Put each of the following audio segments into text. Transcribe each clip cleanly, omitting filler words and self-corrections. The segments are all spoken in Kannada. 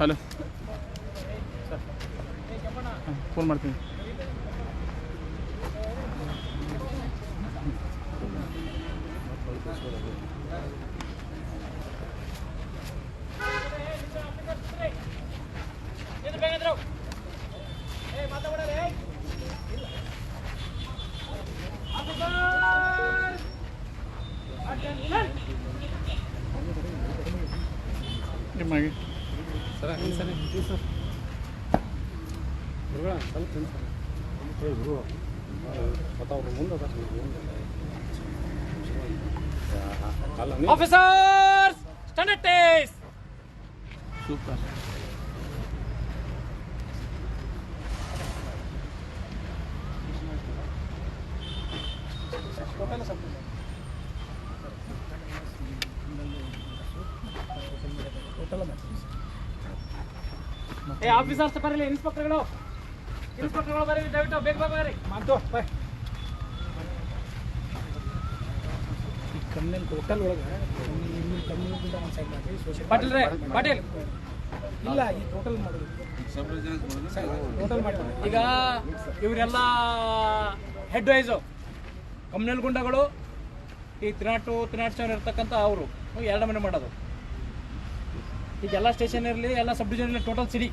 ಹಲೋ ಫೋನ್ ಮಾಡ್ತೀನಿ. ನಿಮಗೆ sir officers standard taste super. ಏ ಆಫೀಸರ್ಸ್ ಬರಲಿ, ಇನ್ಸ್ಪೆಕ್ಟರ್ಗಳು ಬರೀ, ದಯವಿಟ್ಟು ಬೇಗ ಬರ್ರಿ. ಮಾಡ್ತು ಬಾಯ್. ಈ ಕಮ್ಯುನಲ್ ಹೋಟೆಲ್ ಒಳಗೆ ಕಮ್ಯುನಿಗಿಂತ ಒಂದು ಸೈಡ್ ಮಾಡಿ ಸೋಷಿಯಲ್ ಪಾಟೀಲ್ ಪಾಟೀಲ್ ಇಲ್ಲ, ಈ ಟೋಟಲ್ ಮಾಡೋದು ಟೋಟಲ್ ಮಾಡ್ತಾರೆ. ಈಗ ಇವರೆಲ್ಲ ಹೆಡ್ ವೈಸು ಕಮ್ಯುನಲ್ ಗುಂಡಗಳು, ಈ 307 ಇರ್ತಕ್ಕಂಥ ಅವರು ಎರಡು ಮನೆ ಮಾಡೋದು. ಈಗ ಎಲ್ಲ ಸ್ಟೇಷನ್ ಇರಲಿ, ಎಲ್ಲ ಸಬ್ ಡಿವಿಷನ್ ಇರಲಿ, ಟೋಟಲ್ ಸಿಡಿ.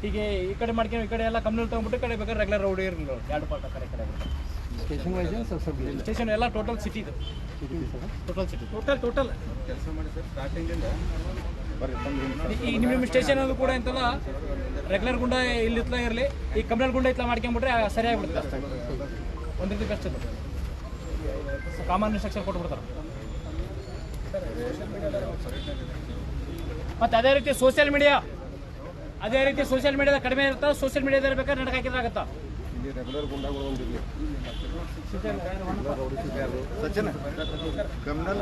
ಈಗ ಈ ಕಡೆ ಮಾಡ್ಕೊಂಡು ಈ ಕಡೆ ಎಲ್ಲ ಕಮ್ಯುನಲ್ ತೊಗೊಂಡ್ಬಿಟ್ಟು ಈ ಕಡೆ ಬೇಕಾದ್ರೆ ರೆಗ್ಯುಲರ್ ರೌಡಿ ಇರಲಿಲ್ಲ, ಎರಡು ಪಾರ್ಟ್ ಕಡೆ ಸ್ಟೇಷನ್ ವೈಸ್ ಸ್ಟೇಷನ್ ಎಲ್ಲ ಟೋಟಲ್ ಸಿಟಿ ಇದು, ಟೋಟಲ್ ಸಿಟಿ ಟೋಟಲ್ ಕೆಲಸ ಮಾಡಿ ಸರ್. ಸ್ಟಾರ್ಟಿಂಗಿಂದ ಈಗ ನಿಮ್ಮ ಸ್ಟೇಷನ್ ಅದು ಕೂಡ ಇಂತಲ್ಲ ರೆಗ್ಯುಲರ್ ಗುಂಡ ಇಲ್ಲಿ ಇತ್ಲ ಇರಲಿ, ಈ ಕಮ್ಯುನಲ್ ಗುಂಡ ಇತ್ಲ ಮಾಡ್ಕೊಂಡ್ಬಿಟ್ರೆ ಸರಿಯಾಗಿಬಿಡುತ್ತೆ. ಒಂದು ರೀತಿ ಕಷ್ಟ ಇದು, ಕಾಮನ್ ಇನ್ಸ್ಟ್ರಕ್ಷನ್ ಕೊಟ್ಬಿಡ್ತಾರೆ. ಮತ್ತು ಅದೇ ರೀತಿ ಸೋಷಿಯಲ್ ಮೀಡಿಯಾದ ಕಡಿಮೆ ಇರುತ್ತೆ. ಸೋಷಿಯಲ್ ಮೀಡಿಯಾದಲ್ಲಿ ಬೇಕಾದ್ರೆ ನಡಕ ಹಾಕಿದ್ರಾಗತ್ತಾ ಇಲ್ಲಿ ರೆಗ್ಯುಲರ್ ಗುಂಡಗಳು ಒಂದಿರಲಿ. ಸಚಿನ್ ಕಮ್ಯುನಲ್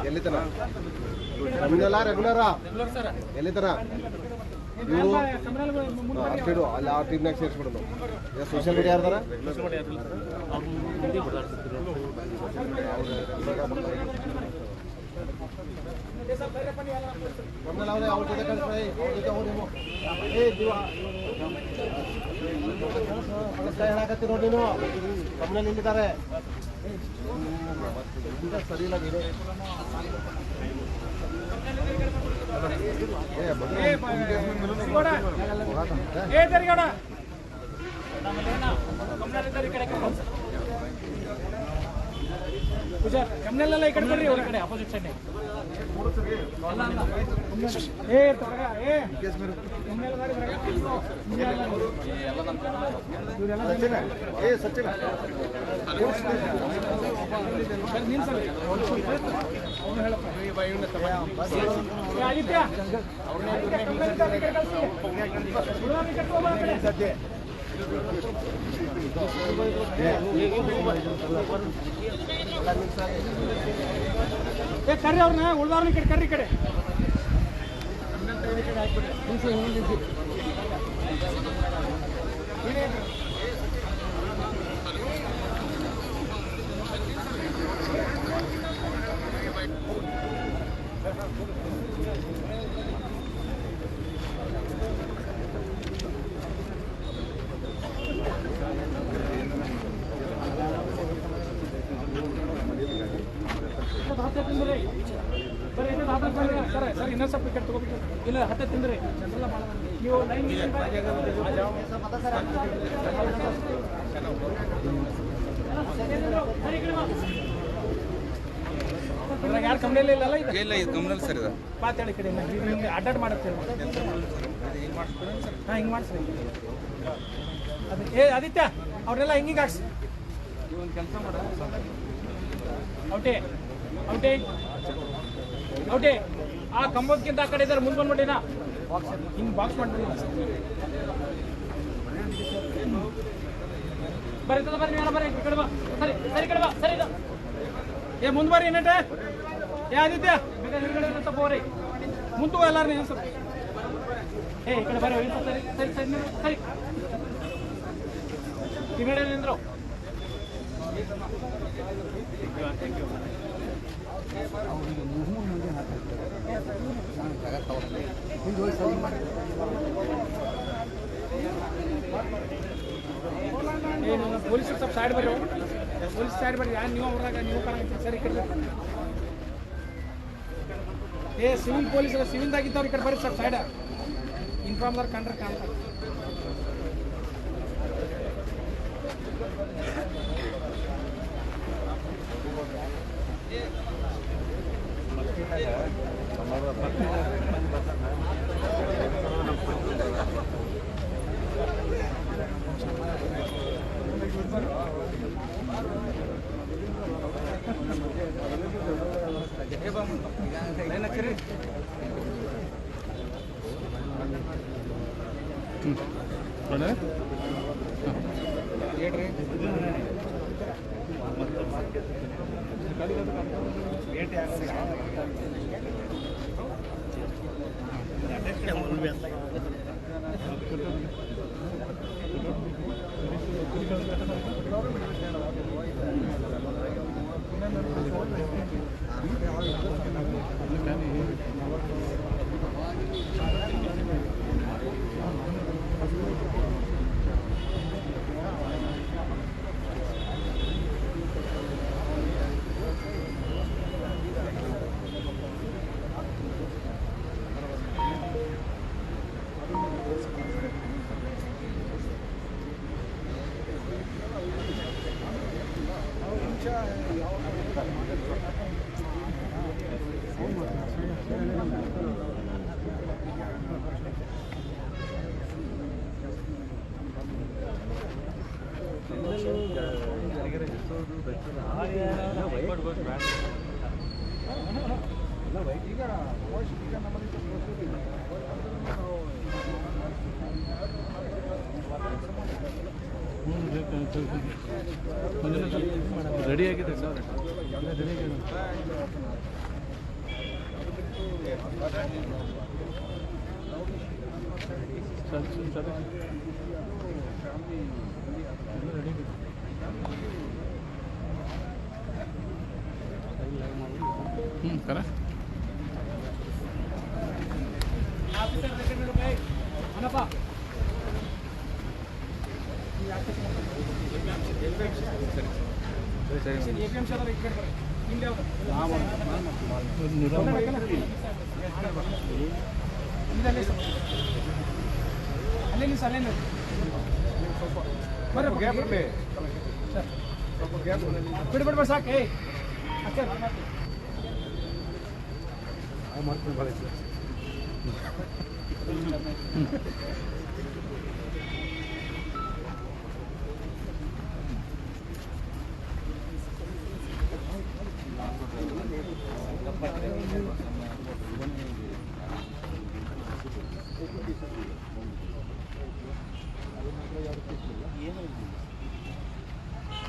ಎಲ್ಲಿತನ ಕಮ್ಯುನಲ್ ರೆಗ್ಯುಲರಾ ಎಲ್ಲಿತನ ಇವರು ಅಷ್ಟಿಡು ಅಲ್ಲಿ ಆ ಟೀಮ್ನಾಗ ಸೇರಿಸ್ಬಿಡೋದು. ಈಗ ಸೋಷಿಯಲ್ ಮೀಡಿಯಾ ಯಾರ್ದಾರ ಕಮ್ಯುನಲ್ ಅವ್ರೆ, ಅವ್ರ ಜೊತೆ ಕಳಿಸ್ರಿ, ಅವ್ರ ಜೊತೆ ಹೋಗಿ ನೀವು. ಏ ಜೀವ ಹೇಳಕತ್ತಿ ನೋಡಿ, ನೀನು ಕಮ್ಯುನಲ್ ಇಲ್ಲಿದ್ದಾರೆ. ಸರಿ ಇಲ್ಲ ನೀನು. ಕಮ್ಯುನಲ್ ಈ ಕಡೆ ಬರ್ರಿ, ಅವ್ರ ಕಡೆ opposite side. Sachin Aditya curry ಅವ್ರನ್ನ, ಉಳ್ದವ್ರನ್ನ ಈ ಕಡೆ ಕರ್ರಿ. ಈ ಕಡೆ ಸರ್ ಇನ್ನೊಂದು ಸ್ವಲ್ಪ ಟಿಕೆಟ್ ತಗೋಬೇಕು. ಇಲ್ಲ 10 ತಿಂದ್ರಿ ನೀವು ಯಾರು ಕಮ್ಮಿ ಇಲ್ಲ ಇಲ್ಲ, ಇದು ಕಮ್ಯುನಲ್ ಸರ್. ಇದು ಮಾತಾಡಿ ಕಡೆ ಹಿಂಗೆ ಅಡ್ಡಾಡ್ ಮಾಡುತ್ತೆ. ಹಾಂ, ಹಿಂಗೆ ಮಾಡಿಸ್ರಿ. ಅದು ಆದಿತ್ಯ ಅವ್ರನ್ನೆಲ್ಲ ಹಿಂಗೆ ಹಾಕ್ಸಿ. ಒಂದು ಕೆಲಸ ಮಾಡ, ಔಟೇ ಆ ಕಂಬಕ್ಕಿಂತ ಆ ಕಡೆ ಇದ್ದಾರೆ, ಮುಂದೆ ಬಂದ್ಬಿಟ್ಟಿನ ಹಿಂಗೆ ಬಾಕ್ಸ್ ಮಾಡ್ಬಿಡಿ. ಬರೀತದ ಬರ್ರಿ, ನೀವೆಲ್ಲ ಬರ್ರಿ, ಈ ಕಡೆ ಬಾ. ಸರಿ ಕಡೆ ಬಾ. ಸರಿ ಏ ಮುಂದೆ ಬರ್ರಿ. ಏನಟ ಏ ಆದಿತ್ಯ ಬೇಕಾದ್ರೆ ಸ್ವಲ್ಪ ಹೋಗ್ರಿ, ಮುಂದೆ ಎಲ್ಲಾರು ನೀವು ಸ್ವಲ್ಪ. ಏ ಈ ಕಡೆ ಬರ್ರಿ. ಸರಿ ಈ ಕಡೆ ನಿಂದ್ರು. Thank you. ಅವ್ರಿಗೆ 3 ಮಂದಿ ಹಾಕ್ತಾರೆ. ಏನು ಪೊಲೀಸರು ಸ್ವಲ್ಪ ಸೈಡ್ ಬರ್ರಿ ಪೊಲೀಸ್ ಸೈಡ್ ಬರ್ರಿ ಯಾರು ನೀವು ಅವ್ರಾಗ ನೀವು ಕಾಣಕತ್ತೀರಿ ಸರಿ ಈ ಕಡೆ ಸಿವಿಲ್ ಪೊಲೀಸರು ಸಿವಿಲ್ದಾಗಿದ್ದವ್ರು ಈ ಕಡೆ ಬರ್ರಿ ಸ್ವಲ್ಪ ಸೈಡ್ ಇನ್ಫಾರ್ಮ್ದಾರ ಕಂಡ್ರೆ ಕಾಣ್ತಾರೆ ರೆಡಿ ಆಗಿದೆ ಸರ್ ಕರ ಬಿಡ್ಬಿಡ್ಬೇಡ ಸಾಕು ಅಷ್ಟೇ ಮಾಡ್ಕೊಂಡು ಭಾಳ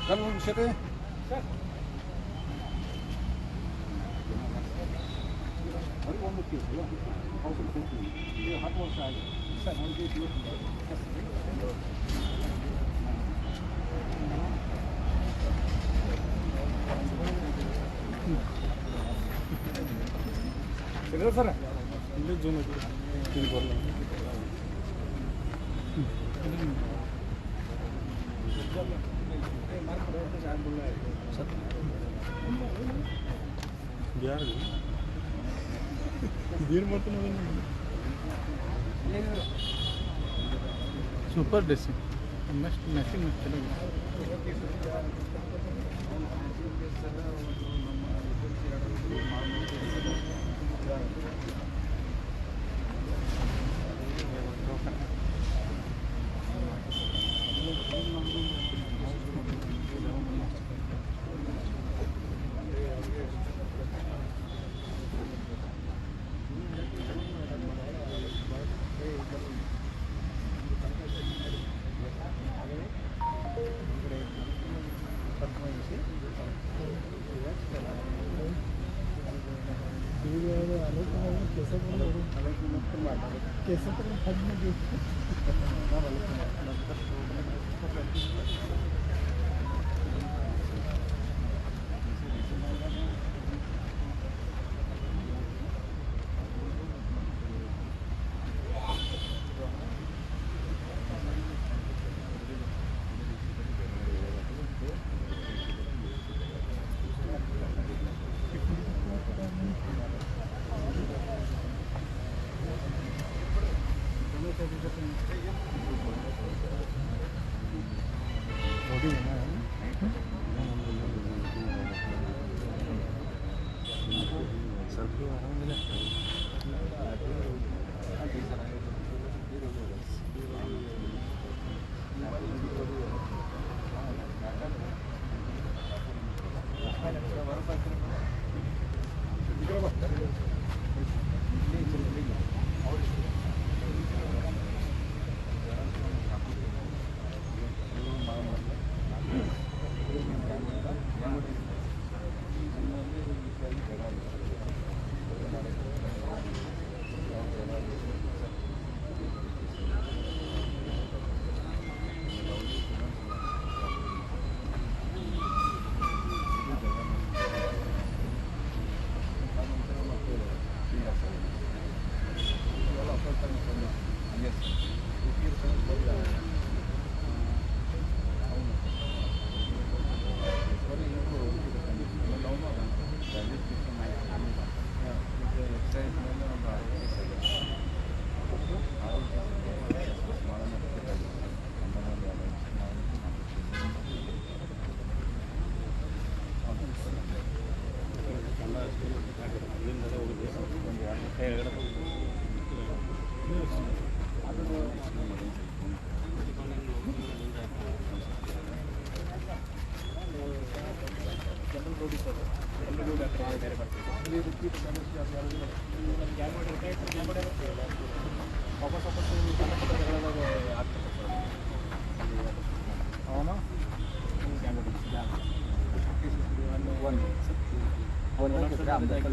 ಕಲ್ ಶೇಖೆ ಒಂದು ಕೇಸು ಹೌದು ಕೊಡ್ತೀವಿ ಇದು 10 ವರ್ಷ ಆಗಿದೆ ಸರ್ ನಮಗೆ ಸರ್ ಇಲ್ಲಿ ಜೂಮ್ ಇದೆ ಇಲ್ಲಿ ಬರಲ್ಲ ಯಾರು ಏನು ಮಾಡ್ತಾನೆ ಸೂಪರ್ ಡ್ರೆಸ್ಸಿಂಗ್ ಮಸ್ಟ್ ಮ್ಯಾಚಿಂಗ್ ಚೆನ್ನಾಗಿದೆ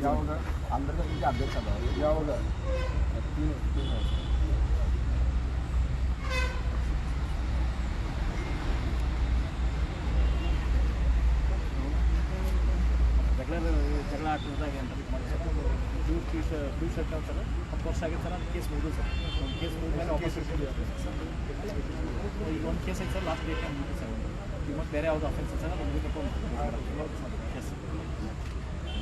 ಯಾವಾಗ ಆಂಧ್ರದಲ್ಲಿ ಅಧ್ಯಕ್ಷ ಅದ ಯಾವಾಗ ಜಗಳ ಆಟದಾಗ ಅಂತ ಮಾಡಿ ಸರ್ ಬ್ಲೂ ಶರ್ಟ್ ಅಂತ ಸರ್ 10 ವರ್ಷ ಆಗಿತ್ತು ಸರ್ ಅದು ಕೇಸ್ ಮುಗಿದು ಸರ್ ಒಂದು ಕೇಸ್ ಮುಗಿದ್ಮೇಲೆ ವಾಪಸ್ ಈಗ ಒಂದು ಕೇಸ್ ಐತೆ ಸರ್ ಲಾಸ್ಟ್ ಡೇಟ್ ಮುಗಿದು ಸರ್ ಈಗ ಮತ್ತೆ ಬೇರೆ ಯಾವುದು ಅಫೆನ್ಸ್ ಸರ್ ಅದು ಮುಗಿದಪ್ಪ ಕೇಸ್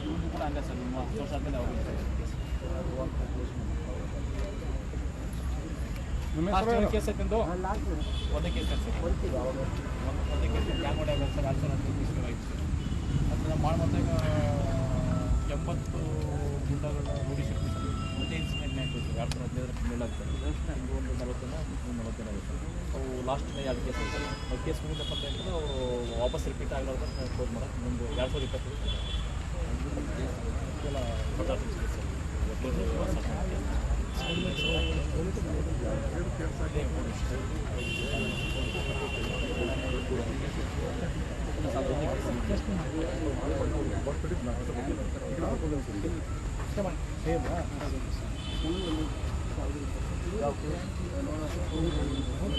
ಇವ್ರದ್ದು ಕೂಡ ಹಂಗೆ ಸರ್ ನಿಮ್ಮ 10 ವರ್ಷ ಆದಮೇಲೆ ಅವ್ರಿಗೆ ಕೇಸ್ ಕೇಸ್ ಐತೆ ಒಂದು ಒಂದೇ ಕೇಸ್ ಸರ್ ಒಂದೇ ಕೇಸ್ ಗ್ಯಾಂಗ್ ಹೊಡೆಯಾಗ ಸರ್ ಅದು ಸರ್ ಅದು ಆಯ್ತು ಮತ್ತು ನಾವು ಮಾಡ್ದಾಗ 80 ಗುಂಡಗಳ ರೂಢಿಸಿರ್ತೀವಿ ಸರ್ ಒಂದೇ ಇನ್ಸಿಡೆಂಟ್ ಆಯಿತು ಸರ್ 2015 ಮೇಲಾಗ್ತದೆ ಒಂದು 40 ಆಗುತ್ತೆ ಅವು ಲಾಸ್ಟ್ 2 ಕೇಸ್ ಸರ್ ಅವ್ರು ಕೇಸ್ ಮುಗಿದಪ್ಪ ಅಂತ ಹೇಳಿದ್ರೆ ಅವರು ವಾಪಸ್ ರಿಪೀಟ್ ಆಗಲಾರ್ದು ಕ್ಲೋಸ್ ಮಾಡೋದು ಮುಂದೆ 2020 ಎಲ್ಲ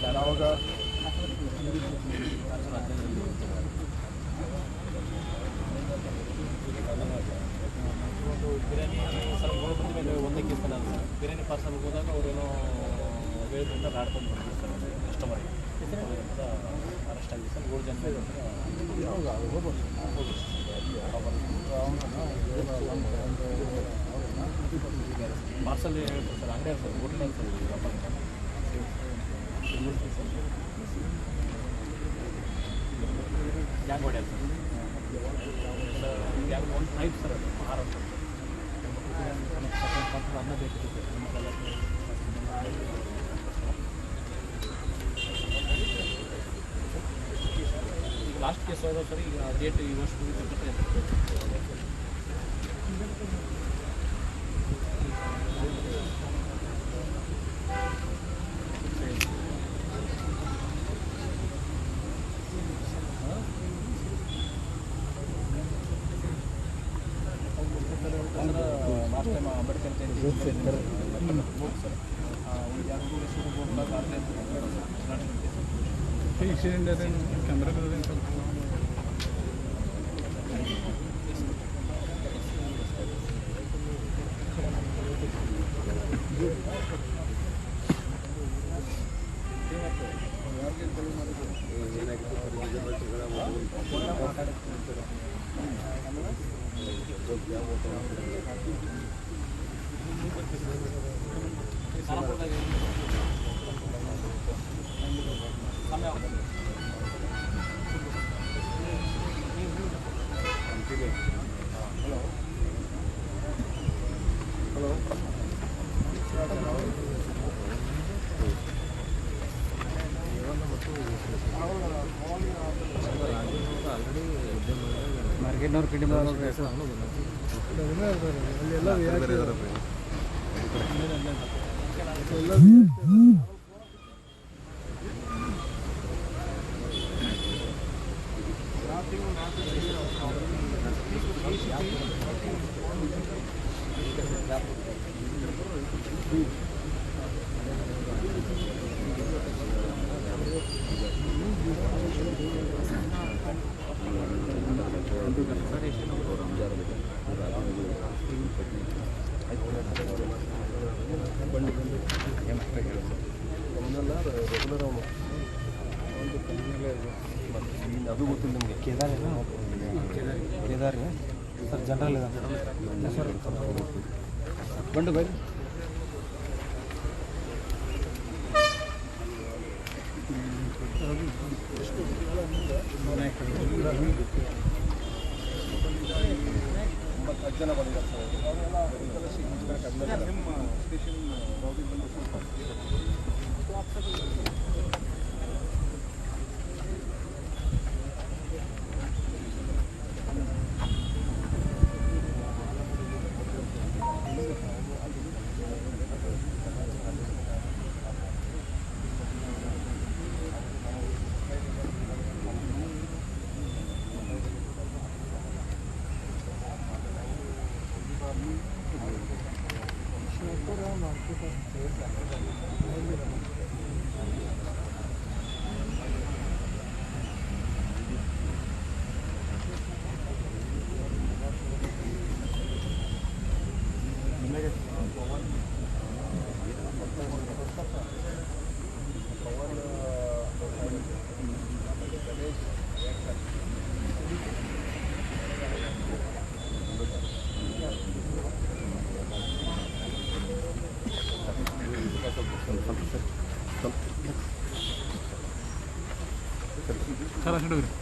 ಸರ್ ಯಾವಾಗ ಬಿರಿಯಾನಿ ಸರ್ ಬಂದ ಮೇಲೆ ಒಂದೇ ಕೇಸ್ ಮೇಲೆ ಸರ್ ಬಿರಿಯಾನಿ ಪಾರ್ಸಲ್ ಹೋದಾಗ ಅವರೇನೋ ಹೇಳಿದ್ರಿಂದ ಆಡ್ಕೊಂಡು ಬಂದಿದ್ದು ಸರ್ ಕಸ್ಟಮರಿಗೆ ಅಂತ ಅರೆಸ್ಟ್ ಆಗಿದೆ ಸರ್ 7 ಜನ ಪಾರ್ಸಲ್ ಹೇಳ್ತಾರೆ ಸರ್ ಅಂಗಡಿ ಸರ್ ಹೋಟ್ಲಲ್ಲಿ ಸರ್ ವ್ಯಾಪಾರ ಗ್ಯಾಂಗ್ ಹೊಡೆಯಲ್ಲ ಸರ್ ಗ್ಯಾಂಗ್ ಒಂದು ಟೈಪ್ ಸರ್ ಅದು ಆಹಾರ ಸರ್ ಅದನ್ನ ಬೇಕಿತ್ತು ಈಗ ಲಾಸ್ಟ್ ಕೇಸ್ ಹೋದ ಸರ್ ಈಗ ಡೇಟ್ ಈ ವರ್ಷ ಲಾಸ್ಟ್ ಟೈಮ್ ಅಂಬೇಡ್ಕರ್ ಇನ್ಸಿಡೆಂಟ್ ಅದೇನು ಕ್ಯಾಮ್ರಾಗಳದೇನು ಸ್ವಲ್ಪ ಮಾರ್ಕೆಟ್ನವ್ರು ಕಡಿಮೆ ಅದು ಗೊತ್ತಿಲ್ಲ ನಿಮಗೆ ಕೇದಾರ್ ಸರ್ ಜನರಲ್ ಇದೆ ಸರ್ ಬಂಡು ಬೈ ಜನ ಬಂದಿದ್ದಾರೆ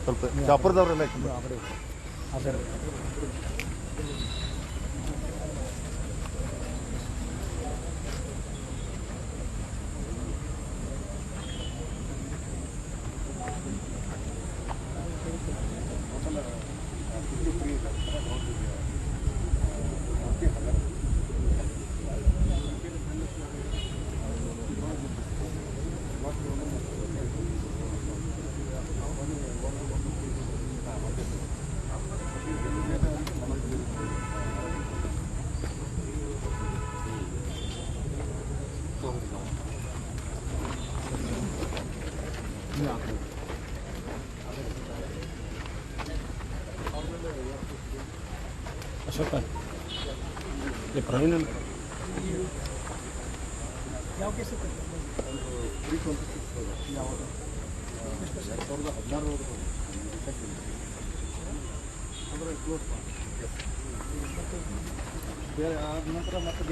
ಸ್ವಲ್ಪ ಶಾಪುರದವ್ರೆಲ್ಲ ಅಶೋಕ ಪ್ರವೀಣ್ ಯಾವ ಕೇಸ್ ಇತ್ತು ಯಾವುದು 2016 ಅಂದರೆ ಕ್ಲೋಸ್ ಬೇರೆ ಆದ ನಂತರ ಮತ್ತೆ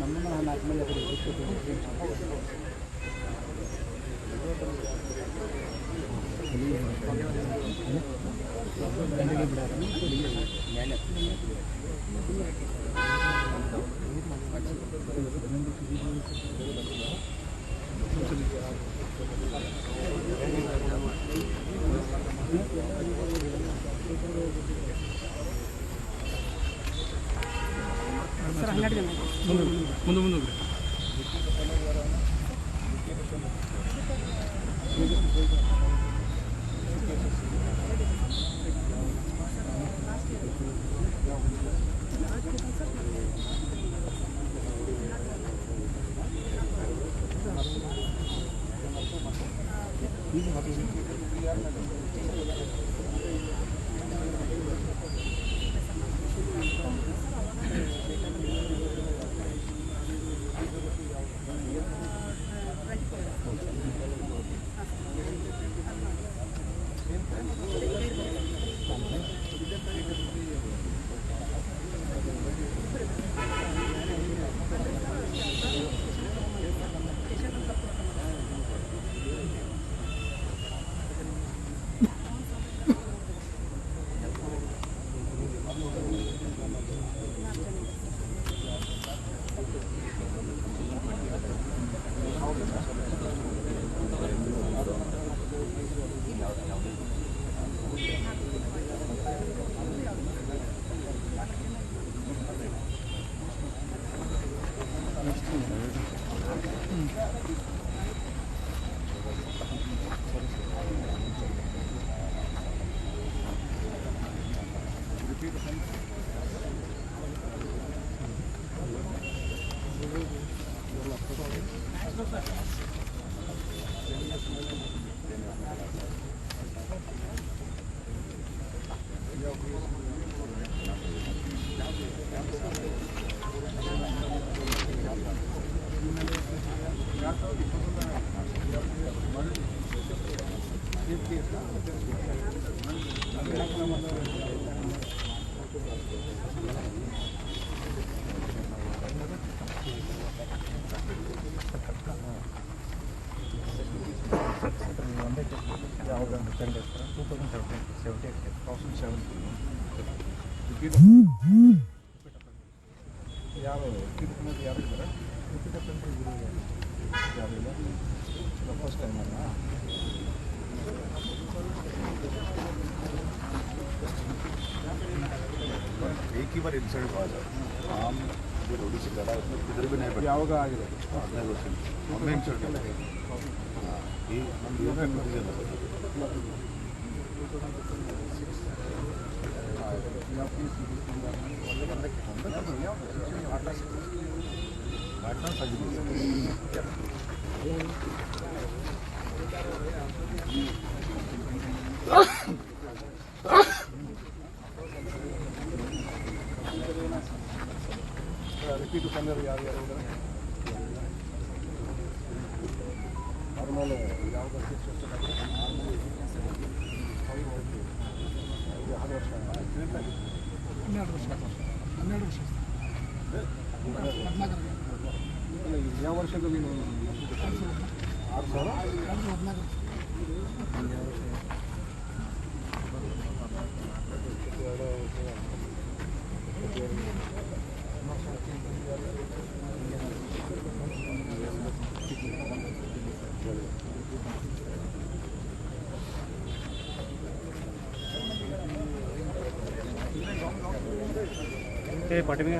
ನಮ್ಮನ್ನು ನಾಲ್ಕು ಸರ್ 12 ಜನ ಮುಂದೆ फर्स्ट टाइम एक ही बार इंसिडेंट हुआ सर आम जो रोडी से लड़ा उसमें किधर भी नहीं बैठा यावगा आगे 15 ವರ್ಷ ಒಮ್ಮೆ ಇನ್ಸಿಡೆಂಟ್ ಈ ನಮ್ಮ ಯೂನಿಯನ್ ಇದೆ ರಿಪೀಟ್ ಕನ್ನಡ ಯಾರು ಆಮೇಲೆ ಯಾವಾಗ 12 ವರ್ಷ ಯಾವ ವರ್ಷದಲ್ಲಿ 6,000 पार्टी में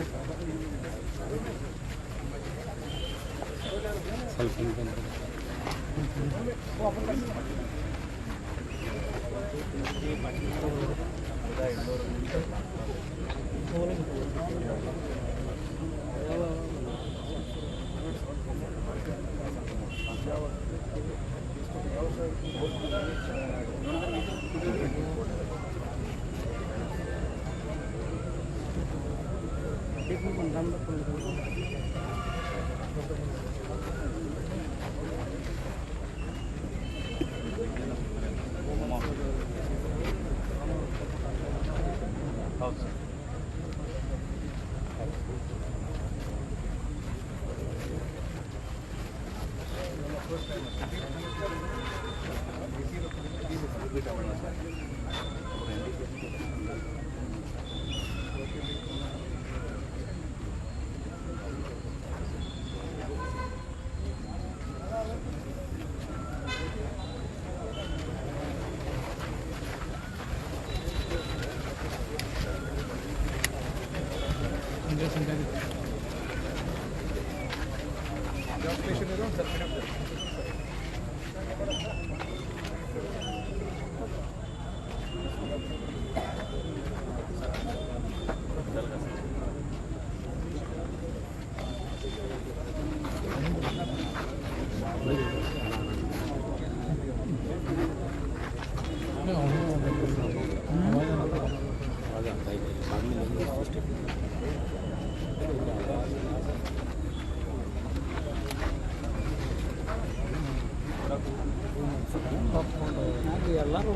ಎಲ್ಲರೂ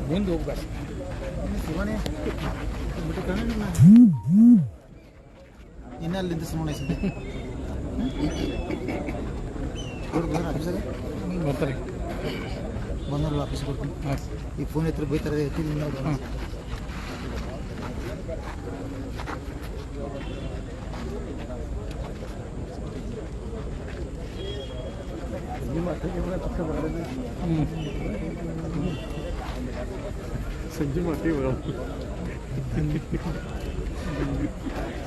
ಮುಂದೆ ಹೋಗ್ಬೇಕು ಶಿವನೇ ಇನ್ನು ಅಲ್ಲಿಂದ ಸುಮ್ಮನೆ ಆಫೀಸಾಗ ಬರ್ತಾರೆ ಬಂದಲ್ಲ ಆಫೀಸ್ಗೆ ಕೊಡ್ತೀನಿ ಈ ಫೋನ್ ಹತ್ರ ಬೈತಾರೆ ಸಂಜೆ ಮಾಡ್ತೀವಿ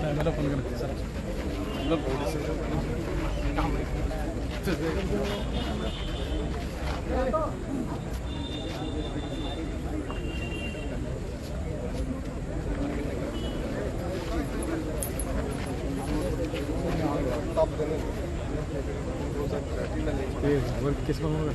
ಆಮೇಲೆ ಫೋನ್ वर्क किस में होगा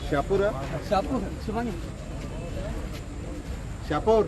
ಶಾಪುರ ಶಿವಾನಿ ಶಾಪುರ್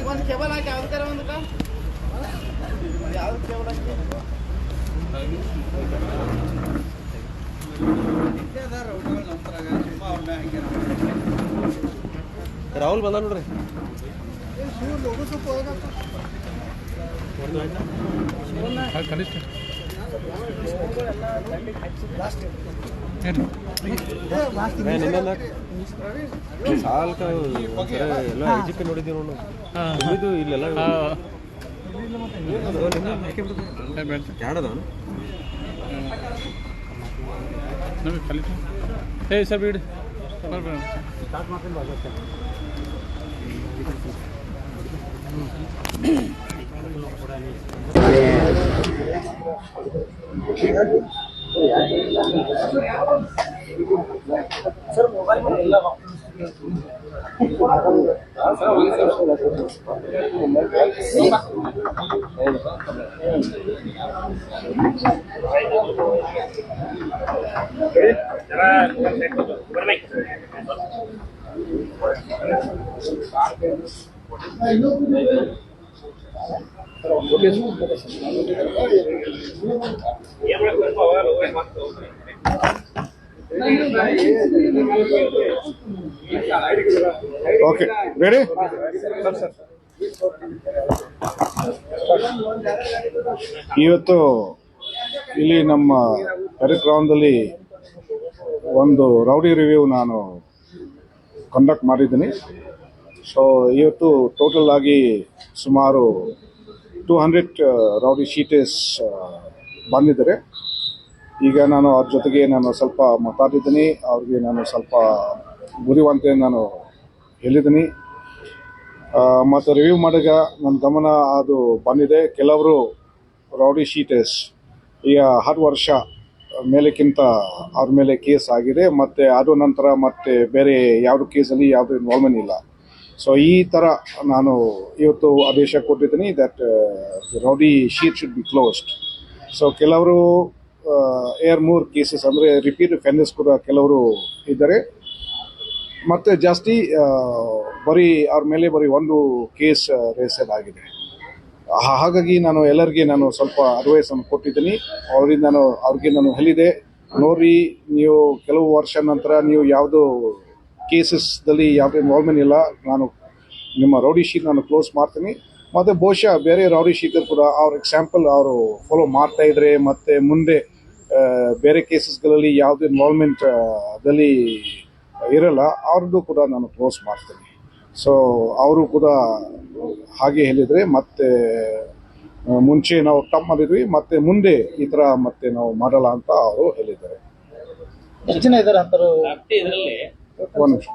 ಒಂದು ಕೇಬಲ್ ಹಾಕಿ ಯಾವ್ದು ಒಂದು ಯಾವ್ದು ಕೇಬಲ್ ಹಾಕಿ ರಾಹುಲ್ ಬಂದ ನೋಡ್ರಿ ಕನಿಷ್ಠ ಸಾಲ್ಕ ಎಲ್ಲ ಎಜಿಪಿ ನೋಡಿದ್ದೀವಿ ನೋಡು ಇಲ್ಲೆಲ್ಲ ಕ್ಯಾಡದ ಏ ಸರ್ ಬಿಡಿ ಸರ್ ಮೊಬೈಲ್ ಇಲ್ಲ ಓಕೆ ರೆಡಿ ಇವತ್ತು ಇಲ್ಲಿ ನಮ್ಮ ಕಾರ್ಯಕ್ರಮದಲ್ಲಿ ಒಂದು ರೌಡಿ ರಿವ್ಯೂ ನಾನು ಕಂಡಕ್ಟ್ ಮಾಡಿದ್ದೀನಿ. ಸೊ ಇವತ್ತು ಟೋಟಲ್ ಆಗಿ ಸುಮಾರು 200 ರೌಡಿ ಶೀಟರ್ಸ್ ಬಂದಿದ್ದಾರೆ. ಈಗ ನಾನು ಅವ್ರ ಜೊತೆಗೆ ನಾನು ಸ್ವಲ್ಪ ಮಾತಾಡಿದ್ದೀನಿ, ಅವ್ರಿಗೆ ನಾನು ಸ್ವಲ್ಪ ಬುದ್ಧಿವಂತೆ ನಾನು ಹೇಳಿದ್ದೀನಿ. ಮತ್ತು ರಿವ್ಯೂ ಮಾಡಿದಾಗ ನನ್ನ ಗಮನ ಅದು ಬಂದಿದೆ, ಕೆಲವರು ರೌಡಿ ಶೀಟರ್ಸ್ ಈಗ 10 ವರ್ಷ ಮೇಲಕ್ಕಿಂತ ಅವ್ರ ಮೇಲೆ ಕೇಸ್ ಆಗಿದೆ, ಮತ್ತು ಅದು ನಂತರ ಮತ್ತೆ ಬೇರೆ ಯಾವುದು ಕೇಸಲ್ಲಿ ಯಾವುದು ಇನ್ವಾಲ್ವ್ಮೆಂಟ್ ಇಲ್ಲ. ಸೊ ಈ ಥರ ನಾನು ಇವತ್ತು ಆದೇಶ ಕೊಟ್ಟಿದ್ದೀನಿ that rowdy sheet should be closed. So ಕೆಲವರು 2-3 ಕೇಸಸ್ ಅಂದರೆ ರಿಪೀಟ್ ಅಫೆಂಡರ್ಸ್ ಕೂಡ ಕೆಲವರು ಇದ್ದಾರೆ, ಮತ್ತು ಜಾಸ್ತಿ ಬರೀ ಅವ್ರ ಮೇಲೆ ಬರೀ ಒಂದು ಕೇಸ್ ರಿಜಿಸ್ಟರ್ ಆಗಿದೆ. ಹಾಗಾಗಿ ನಾನು ಎಲ್ಲರಿಗೆ ನಾನು ಸ್ವಲ್ಪ ಅಡ್ವೈಸ್ ಅನ್ನು ಕೊಟ್ಟಿದ್ದೀನಿ. ಅವ್ರಿಗೆ ನಾನು ಹೇಳಿದೆ, ನೋಡ್ರಿ, ನೀವು ಕೆಲವು ವರ್ಷ ನಂತರ ನೀವು ಯಾವುದು ಕೇಸಸ್ದಲ್ಲಿ ಯಾವುದೇ ಇನ್ವಾಲ್ವ್ಮೆಂಟ್ ಇಲ್ಲ, ನಾನು ನಿಮ್ಮ ರೌಡಿ ಶೀಟ್ ನಾನು ಕ್ಲೋಸ್ ಮಾಡ್ತೀನಿ. ಮತ್ತು ಬಹುಶಃ ಬೇರೆ ರೌಡಿ ಶೀಟರ್ ಕೂಡ ಅವ್ರ ಎಕ್ಸಾಂಪಲ್ ಅವರು ಫಾಲೋ ಮಾಡ್ತಾ ಇದ್ರೆ ಮತ್ತು ಮುಂದೆ ಬೇರೆ ಕೇಸಸ್ಗಳಲ್ಲಿ ಯಾವುದು ಇನ್ವಾಲ್ವ್ಮೆಂಟ್ ದಲ್ಲಿ ಇರಲ್ಲ, ಅವ್ರದ್ದು ಕೂಡ ನಾನು ಕ್ಲೋಸ್ ಮಾಡ್ತೀನಿ. ಸೊ ಅವರು ಕೂಡ ಹಾಗೆ ಹೇಳಿದರೆ, ಮತ್ತೆ ಮುಂಚೆ ನಾವು ತಪ್ಪು ಮಾಡಿದ್ವಿ, ಮತ್ತೆ ಮುಂದೆ ಈ ಥರ ಮತ್ತೆ ನಾವು ಮಾಡಲ್ಲ ಅಂತ ಅವರು ಹೇಳಿದ್ದಾರೆ. ಎಷ್ಟು ಜನ ಇದ್ದಾರೆ ಅಂತಾರೆ ಒಂದು ನಿಮಿಷ.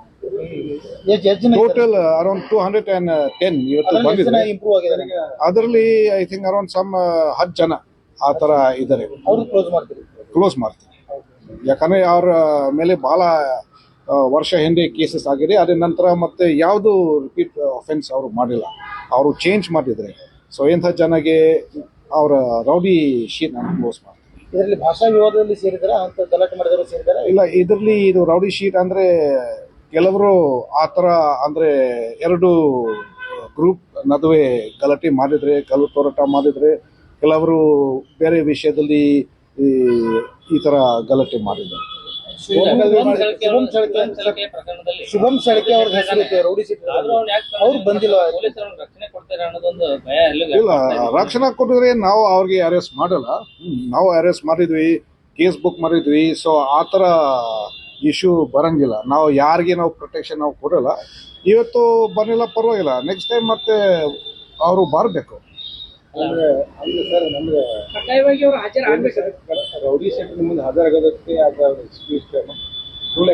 ಟೋಟಲ್ ಅರೌಂಡ್ 210 ಇವತ್ತು ಬಂದಿದೆ. ಇಂಪ್ರೂವ್ ಆಗಿದ್ದಾರೆ ಅದರಲ್ಲಿ ಐ ಥಿಂಕ್ ಅರೌಂಡ್ 10 ಜನ ಆ ಥರ ಇದ್ದಾರೆ. ಅವ್ರು ಕ್ಲೋಸ್ ಮಾಡ್ತೀವಿ. ಯಾಕಂದರೆ ಅವ್ರ ಮೇಲೆ ಭಾಳ ವರ್ಷ ಹಿಂದೆ ಕೇಸಸ್ ಆಗಿದೆ. ಅದ್ರ ನಂತರ ಮತ್ತೆ ಯಾವುದು ರಿಪೀಟ್ ಅಫೆನ್ಸ್ ಅವರು ಮಾಡಿಲ್ಲ, ಅವರು ಚೇಂಜ್ ಮಾಡಿದರೆ. ಸೊ ಇಂಥ ಜನಗೆ ಅವರ ರೌಡಿ ಶೀಟ್ ನಾನು ಕ್ಲೋಸ್ ಮಾಡ್ತೀನಿ. ಇದರಲ್ಲಿ ಭಾಷಾ ವಿವಾದದಲ್ಲಿ ಸೇರಿದಾರ ಅಂತ ಗಲಾಟೆ ಮಾಡಿದವರು ಸೇರಿದಾರ? ಇಲ್ಲ, ಇದರಲ್ಲಿ ಇದು ರೌಡಿ ಶೀಟ್ ಅಂದರೆ ಕೆಲವರು ಆ ಥರ ಅಂದರೆ ಎರಡು ಗ್ರೂಪ್ ನಡುವೆ ಗಲಾಟೆ ಮಾಡಿದರೆ, ಕಲ್ಲು ತೋರಾಟ ಮಾಡಿದರೆ, ಕೆಲವರು ಬೇರೆ ವಿಷಯದಲ್ಲಿ ಈ ಥರ ಗಲಾಟೆ ಮಾಡಿದ್ದಾರೆ. ಶುಭಂ ಶೆಳಕೆ ಅವ್ರ ಹೆಸರು ರೌಡಿ ಶೀಟ್, ಅವ್ರು ಬಂದಿಲ್ಲ. ಇಲ್ಲ, ರಕ್ಷಣಾ ಕೊಟ್ಟಿದ್ರೆ ನಾವು ಅವ್ರಿಗೆ ಅರೆಸ್ಟ್ ಮಾಡಲ್ಲ. ನಾವು ಅರೆಸ್ಟ್ ಮಾಡಿದ್ವಿ, ಕೇಸ್ ಬುಕ್ ಮಾಡಿದ್ವಿ. ಸೊ ಆ ಥರ ಇಶ್ಯೂ ಬರಂಗಿಲ್ಲ. ನಾವು ಯಾರಿಗೆ ನಾವು ಪ್ರೊಟೆಕ್ಷನ್ ನಾವು ಕೊಡಲ್ಲ. ಇವತ್ತು ಬರಲಿಲ್ಲ ಪರವಾಗಿಲ್ಲ, ನೆಕ್ಸ್ಟ್ ಟೈಮ್ ಮತ್ತೆ ಅವರು ಬರಬೇಕು. ಸರ್, ನಮ್ಗೆ ಕಡ್ಡಾಯವಾಗಿ ಅವರು ಹಾಜರಾಗಬೇಕು. ರೌಡಿ ಶೀಟ್ ಮುಂದೆ ಹಾಜರಾಗೋದಕ್ಕೆ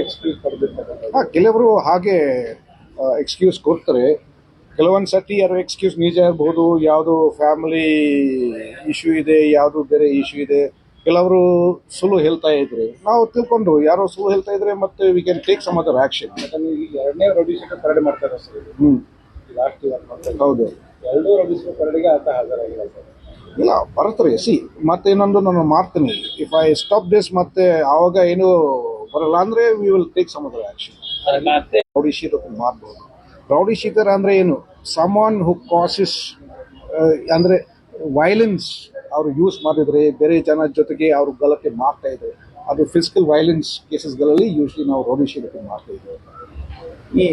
ಎಕ್ಸ್ಕ್ಯೂಸ್ ಕೊಡಬೇಕು. ಕೆಲವರು ಹಾಗೆ ಎಕ್ಸ್ಕ್ಯೂಸ್ ಕೊಡ್ತಾರೆ. ಕೆಲವೊಂದು ಸತಿ ಯಾರು ಎಕ್ಸ್ಕ್ಯೂಸ್ ನಿಜ ಇರ್ಬೋದು, ಯಾವುದು ಫ್ಯಾಮಿಲಿ ಇಶ್ಯೂ ಇದೆ, ಯಾವುದು ಬೇರೆ ಇಶ್ಯೂ ಇದೆ. ಕೆಲವರು ಸುಳ್ಳು ಹೇಳ್ತಾ ಇದ್ರೆ ನಾವು ತಿಳ್ಕೊಂಡು, ಯಾರೋ ಸುಳ್ಳು ಹೇಳ್ತಾ ಇದ್ರೆ ಮತ್ತೆ we can take some other action. ಎರಡನೇ ರೌಡಿ ಶೀಟ್ ಪರಡೆ ಮಾಡ್ತಾರೆ ಸರ್. ಲಾಸ್ಟ್ ಹೌದು, ಎರಡೂ ರೌಡಿ ಶೀಟ್ ಪರಡೆಗೆ ಆತ ಹಾಜರಾಗಿಲ್ಲ ಸರ್. ಇಲ್ಲ, ಬರ್ತಾರೆ. ಮತ್ತೆ ಇನ್ನೊಂದು ನಾನು ಮಾಡ್ತೀನಿ, ಇಫ್ ಐ ಸ್ಟಾಪ್ ದಿಸ್ ಮತ್ತೆ ಆವಾಗ ಏನು ಬರಲ್ಲ ಅಂದ್ರೆ we will take some other action. Rowdy sheeter ಮಾಡ್ಬೋದು. ರೌಡಿ ಶೀಟರ್ ಅಂದ್ರೆ ಏನು? ಸಮ್ವನ್ ಹೂ ಕಾಸಸ್ ಅಂದ್ರೆ ವೈಲೆನ್ಸ್ ಅವರು ಯೂಸ್ ಮಾಡಿದ್ರೆ, ಬೇರೆ ಜನ ಜೊತೆಗೆ ಅವರು ಗಲಾಟೆ ಮಾಡ್ತಾ ಇದ್ದಾರೆ, ಅದು ಫಿಸಿಕಲ್ ವೈಲೆನ್ಸ್ ಕೇಸಸ್ಗಳಲ್ಲಿ ಯೂಶ್ವಲಿ ನಾವು ರೌಡಿ ಶೀಟರ್ ಮಾಡ್ತಾ ಇದ್ದೇವೆ. ಈ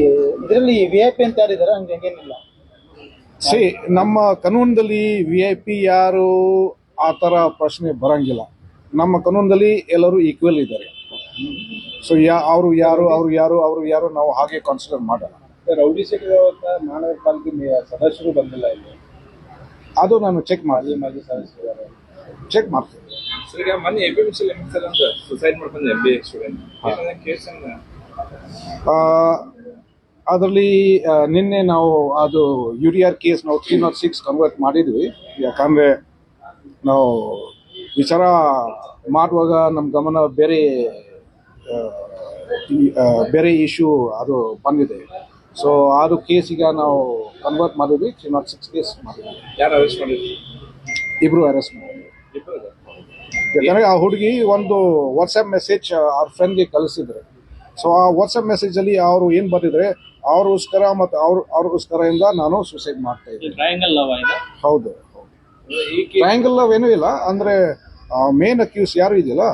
ಇದರಲ್ಲಿ VIP ಅಂತ ಯಾರಿದ್ದಾರೆ? ಹಂಗೇನಿಲ್ಲ. ನಮ್ಮ ಕಾನೂನಲ್ಲಿ VIP ಯಾರು ಆ ಥರ ಪ್ರಶ್ನೆ ಬರಂಗಿಲ್ಲ. ನಮ್ಮ ಕಾನೂನಲ್ಲಿ ಎಲ್ಲರೂ ಈಕ್ವಲ್ ಇದ್ದಾರೆ. ಸೊ ಅವರು ಯಾರು ನಾವು ಹಾಗೆ ಕನ್ಸಿಡರ್ ಮಾಡಲ್ಲ. ರೌಡಿ ಶೀಟ್ ಮಾನವ ಪಾಲಿಕೆ ಸದಸ್ಯರು ಬಂದಿಲ್ಲ ಇಲ್ಲಿ, ಅದು ನಾನು ಚೆಕ್ ಮಾಡ್ತೀನಿ. ಈಗ ಮೊನ್ನೆ APMC ಸುಸೈಡ್ ಮಾಡ್ಕೊಂಡು MBA ಸ್ಟೂಡೆಂಟ್ ಕೇಸ್ ಅದರಲ್ಲಿ ನಿನ್ನೆ ನಾವು ಅದು UDR ಕೇಸ್ ನಾವು 306 ಕನ್ವರ್ಟ್ ಮಾಡಿದ್ವಿ. ಯಾಕಂದರೆ ನಾವು ವಿಚಾರ ಮಾಡುವಾಗ ನಮ್ಮ ಗಮನ ಬೇರೆ ಇಶ್ಯೂ ಅದು ಬಂದಿದೆ. ಸೊ ಅದು ಕೇಸಿಗೆ ನಾವು ಕನ್ವರ್ಟ್ ಮಾಡಿದ್ವಿ, 306 ಕೇಸ್ ಮಾಡಿದ್ವಿ. ಯಾರು ಅರೆಸ್ಟ್ ಮಾಡಿದ್ವಿ? ಇಬ್ರು ಅರೆಸ್ಟ್ ಮಾಡಿದ್ವಿ. ಯಾಕಂದರೆ ಆ ಹುಡುಗಿ ಒಂದು ವಾಟ್ಸಪ್ ಮೆಸೇಜ್ ಅವ್ರ ಫ್ರೆಂಡ್ಗೆ ಕಳಿಸಿದ್ರೆ. ಸೊ ಆ ವಾಟ್ಸಪ್ ಮೆಸೇಜಲ್ಲಿ ಅವರು ಏನು ಬರ್ತಿದ್ರೆ, ಅವ್ರಿಗೋಸ್ಕರ ಮತ್ತು ಅವ್ರಿಗೋಸ್ಕರದಿಂದ ನಾನು ಸೂಸೈಡ್ ಮಾಡ್ತಾ ಇದ್ದೀನಿ. ಹೌದು, ಟ್ರಯಾಂಗಲ್ ಲವ್ ಏನೂ ಇಲ್ಲ. ಅಂದರೆ ಮೇನ್ ಅಕ್ಯೂಸ್ ಯಾರು ಇದೆಯಲ್ಲ,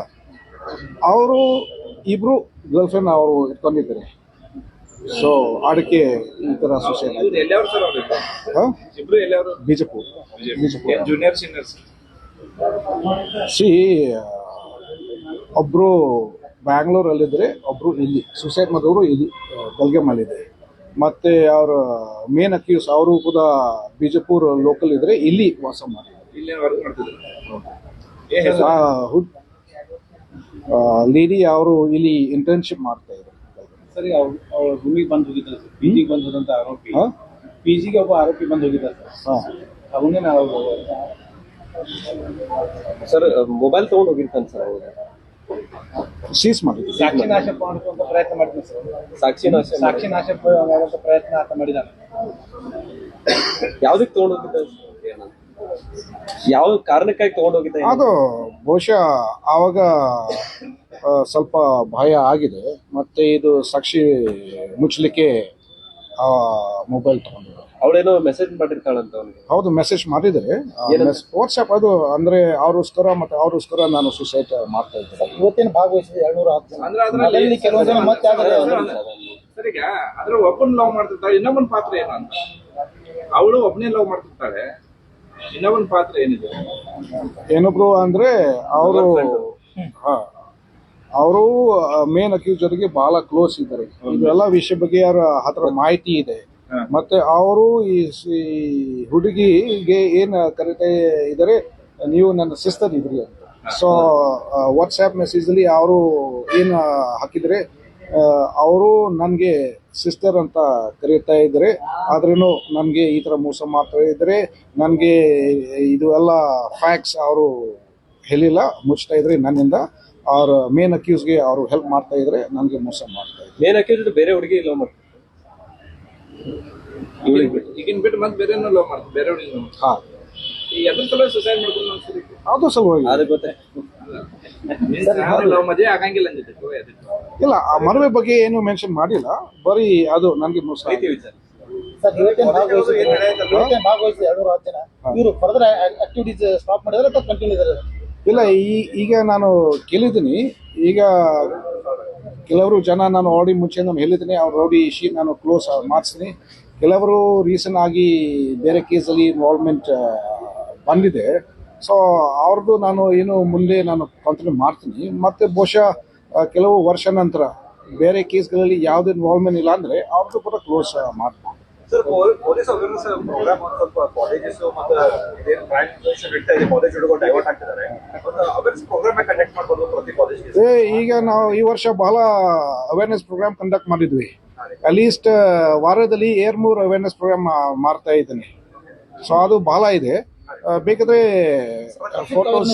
ಅವರು ಇಬ್ರು ಗರ್ಲ್ ಫ್ರೆಂಡ್ ಅವರು ಇಟ್ಕೊಂಡಿದ್ದಾರೆ. ಸೊ ಅದಕ್ಕೆ ಈ ಥರ ಸೂಸೈಡ್ ಬಿಜೆಪುರ ಜೂನಿಯರ್ ಸೀನಿಯರ್ಸ್. ಒಬ್ರು ಬ್ಯಾಂಗ್ಳೂರಲ್ಲಿದ್ದರೆ, ಒಬ್ರು ಇಲ್ಲಿ ಸೂಸೈಡ್ ಮಾಡಿದವರು ಇಲ್ಲಿ ಬೆಳಗಾಮಲ್ಲಿದೆ. ಮತ್ತು ಅವರ ಮೇನ್ ಅಕ್ಯೂಸ್ ಅವರು ಕೂಡ ಬಿಜಾಪುರ ಲೋಕಲ್ ಇದ್ರೆ, ಇಲ್ಲಿ ವಾಸ ಮಾಡಿದ್ದಾರೆ. ಲೇಡಿ ಅವರು ಇಲ್ಲಿ ಇಂಟರ್ನ್ಶಿಪ್ ಮಾಡ್ತಾ ಇದ್ದಾರೆ. ಸರಿ, ಅವ್ರ ರೂಮಿಗೆ ಬಂದು ಹೋಗಿದ್ದಾರೆ ಸರ್. PGಗೆ ಬಂದು ಹೋದಂತ ಆರೋಪಿ, PGಗೆ ಒಬ್ಬ ಆರೋಪಿ ಬಂದು ಹೋಗಿದ್ದಾರೆ ಸರ್. ಅವನೇ ನಾವು ಸರ್ ಮೊಬೈಲ್ ತೊಗೊಂಡು ಹೋಗಿರ್ತಾನೆ ಸರ್. ಅವರು ಸೀಸ್ ಮಾಡಿದ್ರು. ಸಾಕ್ಷಿ ನಾಶ ಮಾಡುವಂತ ಪ್ರಯತ್ನ ಮಾಡಿದ್ವಿ ಸರ್. ಸಾಕ್ಷಿ ನಾಶ ಮಾಡುವಂತ ಪ್ರಯತ್ನ ಆತ ಮಾಡಿದ್ದಾನೆ. ಯಾವ್ದಕ್ಕೆ ತೊಗೊಂಡು ಹೋಗಿದ್ದ? ಯಾವ ಕಾರಣಕ್ಕಾಗಿ ತೊಗೊಂಡು ಹೋಗಿದ್ದ? ಅದು ಬಹುಶಃ ಆವಾಗ ಸ್ವಲ್ಪ ಭಯ ಆಗಿದೆ. ಮತ್ತೆ ಇದು ಸಾಕ್ಷಿ ಮುಚ್ಚಲಿಕ್ಕೆ ಮೊಬೈಲ್ ತಗೊಂಡಿದ್ದಾರೆ. ಅವಳೇನೋ ಮೆಸೇಜ್ ಮಾಡಿರ್ತಾಳಂತ ಅವನಿಗೆ. ಹೌದು, ಮೆಸೇಜ್ ಮಾಡಿದರೆ ವಾಟ್ಸ್ಆಪ್ ಅದು ಅಂದ್ರೆ ಅವ್ರಿಗೋಸ್ಕರ ಮತ್ತೆ ಅವ್ರಿಗೋಸ್ಕರ ನಾನು ಸುಸೈಡ್ ಮಾಡ್ತಾ ಇದ್ದೆ. ಇವತ್ತೇನು ಭಾಗವಹಿಸಿದೆ 210 ಜನ. ಅಂದ್ರೆ ಅದ್ರಲ್ಲಿ ಅದರಲ್ಲಿ ಕೆಲವು ಜನ ಮತ್ತೆ ಸರ್ ಈಗ ಅದ್ರ ಒಬ್ಬನ್ ಲವ್ ಮಾಡ್ತಿರ್ತಾಳೆ, ಇನ್ನೊಬ್ಬನ ಪಾತ್ರ ಏನು ಅಂತ. ಅವಳು ಒಬ್ಬನೇ ಲವ್ ಮಾಡ್ತಿರ್ತಾಳೆ, ಇನ್ನೊಬ್ಬನ ಪಾತ್ರ ಏನಿದೆ? ಏನೊಬ್ರು ಅಂದ್ರೆ ಅವರು ಮೇನ್ ಅಕ್ಯೂಸರ್ಗೆ ಬಹಳ ಕ್ಲೋಸ್ ಇದ್ದಾರೆ. ಇದೆಲ್ಲ ವಿಷಯ ಬಗ್ಗೆ ಅವರ ಹತ್ರ ಮಾಹಿತಿ ಇದೆ. ಮತ್ತೆ ಅವರು ಈ ಹುಡುಗಿಗೆ ಏನ್ ಕರೀತಾ ಇದ್ದಾರೆ, ನೀವು ನನ್ನ ಸಿಸ್ಟರ್ ಇದ್ರಿ ಅಂತ. ಸೊ ವಾಟ್ಸ್ಆಪ್ ಮೆಸೇಜ್ ಅಲ್ಲಿ ಅವರು ಏನ್ ಹಾಕಿದ್ರೆ, ಅವರು ನನಗೆ ಸಿಸ್ಟರ್ ಅಂತ ಕರೀತಾ ಇದ್ದಾರೆ, ಆದ್ರೂ ನನಗೆ ಈ ತರ ಮೋಸ ಮಾಡ್ತಾ ಇದ್ದಾರೆ. ನನಗೆ ಇದು ಎಲ್ಲ ಫ್ಯಾಕ್ಟ್ಸ್ ಅವರು ಹೇಳಿಲ್ಲ, ಮುಚ್ತಾ ಇದ್ರೆ ನನ್ನಿಂದ. ಅವ್ರ ಮೇನ್ ಅಕ್ಯೂಸ್ಗೆ ಅವರು ಹೆಲ್ಪ್ ಮಾಡ್ತಾ ಇದ್ರೆ, ನನಗೆ ಮೋಸ ಮಾಡ್ತಾ ಇದ್ದಾರೆ. ಮೇನ್ ಅಕ್ಯೂಸ್ ಬೇರೆ ಹುಡುಗಿ ಲವ್ ಮಾಡ್ತಾರೆ, ಈಗಿನ ಬಿಟ್ಟು ಮತ್ತೆ ಬೇರೆ ಲವ್ ಮಾಡ್ತಾರೆ, ಬೇರೆ ಹುಡುಗಿ love ಮಾಡ್ತಾರೆ. ಹಾ, ಈ ಎದ್ರ ಸಲ ಸುಸೈಡ್ ಮಾಡ್ಕೊಂಡು ಅನ್ಸುತ್ತೆ? ಅದು ಸಲುವಾಗಿ ಅದು ಗೊತ್ತೇ. ಲವ್ ಮದುವೆ ಆಗಂಗಿಲ್ಲ ಅಂದಿತ್ತು. ಇಲ್ಲ, ಆ ಮದುವೆ ಬಗ್ಗೆ ಏನು ಮೆನ್ಷನ್ ಮಾಡಿಲ್ಲ, ಬರೀ ಅದು ನನಗೆ ಮೋಸ ಪ್ರೀತಿ ವಿಚಾರ. ಸರ್ ಇವತ್ತೇನು ಭಾಗವಹಿಸಿದೆ 210 ಜನ. ಇವರು ಫರ್ದರ್ ಆಕ್ಟಿವಿಟೀಸ್ ಸ್ಟಾಪ್ ಮಾಡಿದ್ರೆ ಅಥವಾ ಕಂಟಿನ್ಯೂ ಇದ್ದಾರೆ? ಇಲ್ಲ, ಈಗ ನಾನು ಕೇಳಿದ್ದೀನಿ. ಈಗ ಕೆಲವರು ಜನ ನಾನು ಆಲ್ರೆಡಿ ಮುಂಚೆ ನಾನು ಹೇಳಿದ್ದೀನಿ, ಅವ್ರ ರೌಡಿ ಶೀಟ್ ನಾನು ಕ್ಲೋಸ್ ಮಾಡಿಸ್ತೀನಿ. ಕೆಲವರು ರೀಸನ್ ಆಗಿ ಬೇರೆ ಕೇಸಲ್ಲಿ ಇನ್ವಾಲ್ವ್ಮೆಂಟ್ ಬಂದಿದೆ. ಸೊ ಅವ್ರದ್ದು ನಾನು ಏನು ಮುಂದೆ ನಾನು ಕಂಟಿನ್ಯೂ ಮಾಡ್ತೀನಿ. ಮತ್ತೆ ಬಹುಶಃ ಕೆಲವು ವರ್ಷ ನಂತರ ಬೇರೆ ಕೇಸ್ಗಳಲ್ಲಿ ಯಾವ್ದು ಇನ್ವಾಲ್ವ್ಮೆಂಟ್ ಇಲ್ಲ ಅಂದ್ರೆ ಅವ್ರದ್ದು ಕೂಡ ಕ್ಲೋಸ್ ಮಾಡ್ತೀನಿ. ಸರ್, ಪೊಲೀಸ್ ಅವೇರ್ನೆಸ್ ಪ್ರೋಗ್ರಾಮ್ ಸ್ವಲ್ಪ ಕಾಲೇಜಸ್ ಮತ್ತೆ ಇದೇನು ಕ್ರೈಮ್ ನಡೀತಾ ಇದೆ, ಕಾಲೇಜ್ ಹುಡುಗರು ಡೈವರ್ಟ್ ಆಗ್ತಿದ್ದಾರೆ. ಒಂದು ಅವೇರ್ನೆಸ್ ಪ್ರೋಗ್ರಾಮ್ ಕಂಡಕ್ಟ್ ಮಾಡ್ಬೋದು ಪ್ರತಿ ಕಾಲೇಜ್ಗೆ. ಈಗ ನಾವು ಈ ವರ್ಷ ಬಹಳ ಅವೇರ್ನೆಸ್ ಪ್ರೋಗ್ರಾಮ್ ಕಂಡಕ್ಟ್ ಮಾಡಿದ್ವಿ. ಅಟ್ಲೀಸ್ಟ್ ವಾರದಲ್ಲಿ 2-3 ಅವೇರ್ನೆಸ್ ಪ್ರೋಗ್ರಾಮ್ ಮಾಡ್ತಾ ಇದ್ದೀನಿ. ಸೊ ಅದು ಬಹಳ ಇದೆ. ಬೇಕಾದ್ರೆ ಫೋಟೋಸ್,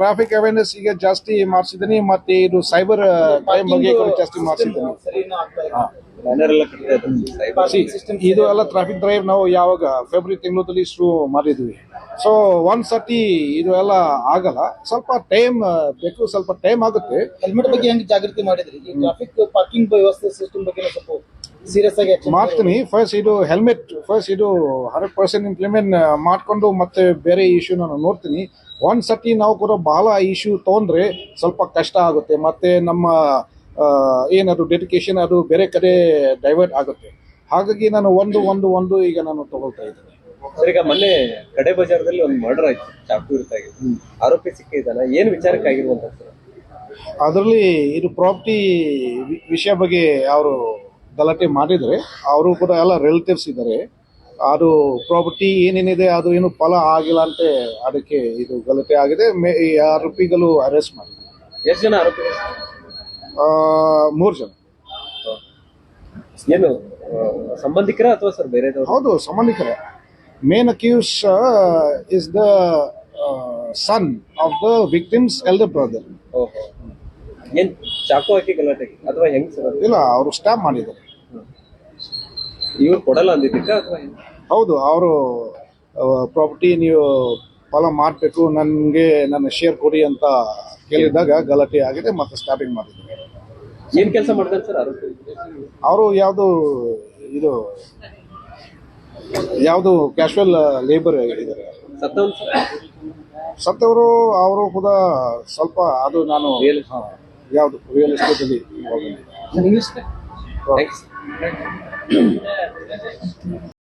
ಟ್ರಾಫಿಕ್ ಅವೇರ್ನೆಸ್ ಈಗ ಜಾಸ್ತಿ ಮಾಡಿಸಿದ್ದೀನಿ. ಮತ್ತೆ ಇದು ಸೈಬರ್ ಕ್ರೈಮ್ ಬಗ್ಗೆ ಕೂಡ ಜಾಸ್ತಿ ಮಾಡಿಸಿದ್ದೀನಿ. ಬ್ಯಾನರ್ ಎಲ್ಲ ಕಟ್ತಾ ಇದ್ದಾರೆ. ಇದು ಎಲ್ಲ ಟ್ರಾಫಿಕ್ ಡ್ರೈವ್ ನಾವು ಯಾವಾಗ ಫೆಬ್ರವರಿ ತಿಂಗಳಲ್ಲಿ ಶುರು ಮಾಡಿದ್ವಿ. ಸೊ ಒಂದ್ಸತಿ ಇದು ಎಲ್ಲ ಆಗಲ್ಲ, ಸ್ವಲ್ಪ ಟೈಮ್ ಬೇಕು, ಸ್ವಲ್ಪ ಟೈಮ್ ಆಗುತ್ತೆ. ಹೆಲ್ಮೆಟ್ ಬಗ್ಗೆ ಹೆಂಗ್ ಜಾಗೃತಿ ಮಾಡಿದ್ರಿ? ಈ ಟ್ರಾಫಿಕ್ ಪಾರ್ಕಿಂಗ್ ವ್ಯವಸ್ಥೆ ಸಿಸ್ಟಮ್ ಬಗ್ಗೆ ಸ್ವಲ್ಪ ಸೀರಿಯಸ್ ಆಗಿ ಮಾಡ್ತೀನಿ. ಫಸ್ಟ್ ಇದು ಹೆಲ್ಮೆಟ್ 100% ಇಂಪ್ಲಿಮೆಂಟ್ ಮಾಡ್ಕೊಂಡು ಮತ್ತೆ ಬೇರೆ ಇಶ್ಯೂ ನಾನು ನೋಡ್ತೀನಿ. ಒಂದ್ಸತಿ ನಾವು ಕೂಡ ಬಹಳ ಇಶ್ಯೂ ತೊಂದ್ರೆ ಸ್ವಲ್ಪ ಕಷ್ಟ ಆಗುತ್ತೆ. ಮತ್ತೆ ನಮ್ಮ ಏನದು ಡೆಡಿಕೇಶನ್ ಅದು ಬೇರೆ ಕಡೆ ಡೈವರ್ಟ್ ಆಗುತ್ತೆ. ಹಾಗಾಗಿ ನಾನು ಒಂದು ಈಗ ನಾನು ತಗೊಳ್ತಾ ಇದ್ದೀನಿ. ಸರ್, ಈಗ ಮೊನ್ನೆ ಕಡೆ ಬಜಾರದಲ್ಲಿ ಒಂದು ಮರ್ಡರ್ ಆಯ್ತು, ಚಾಕು ಇರ್ತಾಗಿ. ಆರೋಪಿ ಸಿಕ್ಕಿದ್ದಾನ, ಏನ್ ವಿಚಾರಕ್ಕಾಗಿರುವಂತ ಸರ್? ಅದರಲ್ಲಿ ಇದು ಪ್ರಾಪರ್ಟಿ ವಿಷಯ ಬಗ್ಗೆ ಅವರು ಗಲಾಟೆ ಮಾಡಿದರೆ, ಅವರು ಕೂಡ ಎಲ್ಲ ರಿಲೇಟಿವ್ಸ್ ಇದ್ದಾರೆ. ಅದು ಪ್ರಾಪರ್ಟಿ ಏನೇನಿದೆ ಅದು ಏನು ಫಲ ಆಗಿಲ್ಲ ಅಂತ ಅದಕ್ಕೆ ಇದು ಗಲಾಟೆ ಆಗಿದೆ. ಈ ಆರೋಪಿಗಳು ಅರೆಸ್ಟ್ ಮಾಡಿದ್ದಾರೆ. ಎಷ್ಟು ಜನ ಆರೋಪಿಗಳು? 3 ಜನ. ಏನು ಸಂಬಂಧಿಕರ ಅಥವಾ ಸರ್ ಬೇರೆ? ಹೌದು, ಸಂಬಂಧಿಕರೇ. Main accused is the son of the victim's elder brother. ಓಹೋ, ಏನ್ ಚಾಕು ಹಾಕಿ ಗಲಾಟೆ ಅಥವಾ ಹೆಂಗ್ ಸರ್? ಇಲ್ಲ, ಅವರು ಸ್ಟಾಪ್ ಮಾಡಿದ್ದಾರೆ. ಇವ್ರು ಕೊಡಲ್ಲ ಅಂದಿದ್ದಕ್ಕ ಅಥವಾ? ಹೌದು, ಅವರು ಪ್ರಾಪರ್ಟಿ ನೀವು ಫಲ ಮಾಡಬೇಕು, ನನಗೆ ನನ್ನ ಶೇರ್ ಕೊಡಿ ಅಂತ ಕೇಳಿದಾಗ ಗಲಾಟೆ ಆಗಿದೆ, ಮತ್ತೆ ಸ್ಟಾಪಿಂಗ್ ಮಾಡಿದ್ದಾರೆ. ಏನ್ ಕೆಲಸ ಮಾಡಿದಾರೆ ಸರ್ ಆರೋಪಿ? ಅವರು ಯಾವುದು ಕ್ಯಾಶುವಲ್ ಲೇಬರ್ ಇದ್ದಾರೆ. ಸತ್ತವರು ಅವರು ಕೂಡ ಸ್ವಲ್ಪ ಅದು ನಾನು ಯಾವುದು ರಿಯಲ್ ಎಸ್ಟೇಟ್ ಅಲ್ಲಿ ಇಂಗ್ಲಿಷ್